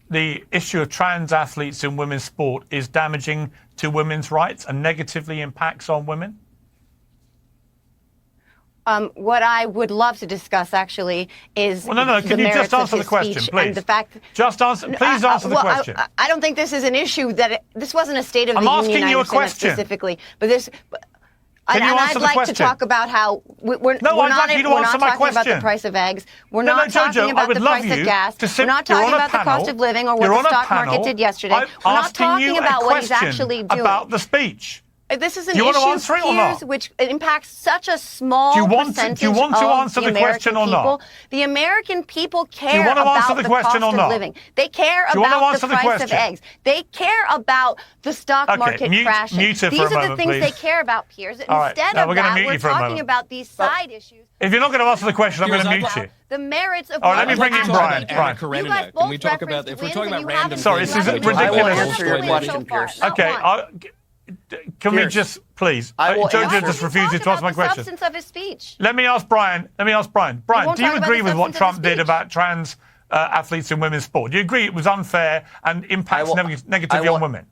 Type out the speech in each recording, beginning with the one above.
the issue of trans athletes in women's sport is damaging to women's rights and negatively impacts on women? What I would love to discuss, actually, is Can you just answer the question, please? And the fact just answer. Please answer the question. I don't think this is an issue this wasn't a State of the I'm Union. asking you a question Specifically, but this. Can you answer I'd like to talk about how we're not talking about the price of eggs. We're not talking about the price of gas. We're not talking about the cost of living or what the stock market did yesterday. We're not talking about what he's actually doing. About the speech. This is an issue, Piers, which impacts such a small percentage of the American people. The American people care about the cost of living. They care about the price of eggs. They care about the stock market crashing. These are the things they care about, Piers. Instead of that, we're talking about these side issues. If you're not going to answer the question, I'm going to mute you. The merits of. All right, let me bring in Brian. You guys both Can we talk about if we're talking about random? Sorry, this is ridiculous. I will answer your question, Piers. Okay. Can we just, please? Jojo just refuses to answer my question. The substance of his speech. Let me ask Brian. Brian, do you agree with what Trump did about trans athletes in women's sport? Do you agree it was unfair and impacts negatively on women?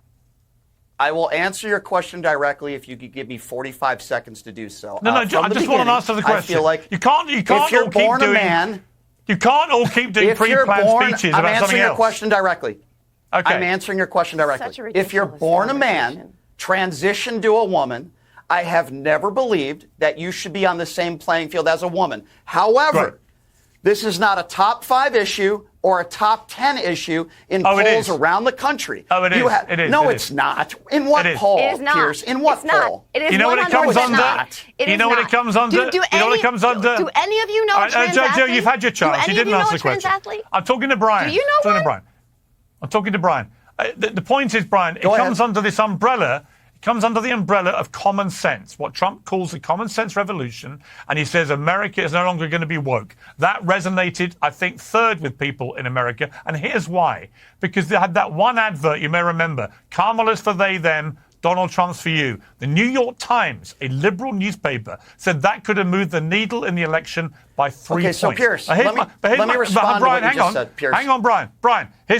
I will answer your question directly if you could give me 45 seconds to do so. I just want to answer the question. I feel like you can't if you're born a man, you can't all keep doing pre-planned speeches about something else. I'm answering your question directly. Okay. I'm answering your question directly. If you're born a man, transition to a woman, I have never believed that you should be on the same playing field as a woman. However, this is not a top 5 issue or a top 10 issue in polls around the country. Oh, it is. No, it's not. In what poll, Piers? In what poll? You know what it comes under? You know what it comes under? Do any of you know a trans athlete? Jojo, you've had your chance. You didn't answer the question. I'm talking to Brian. Do you know one? I'm talking to Brian. The point is, Brian, it comes under this umbrella. It comes under the umbrella of common sense, what Trump calls the common sense revolution, and he says America is no longer going to be woke. That resonated, I think, third with people in America, and here's why. Because they had that one advert, you may remember, Kamala's for they, them, Donald Trump's for you. The New York Times, a liberal newspaper, said that could have moved the needle in the election by 3 points. Okay, so Piers, let me respond to what you just said, Piers. Hang on, Brian. Brian, here's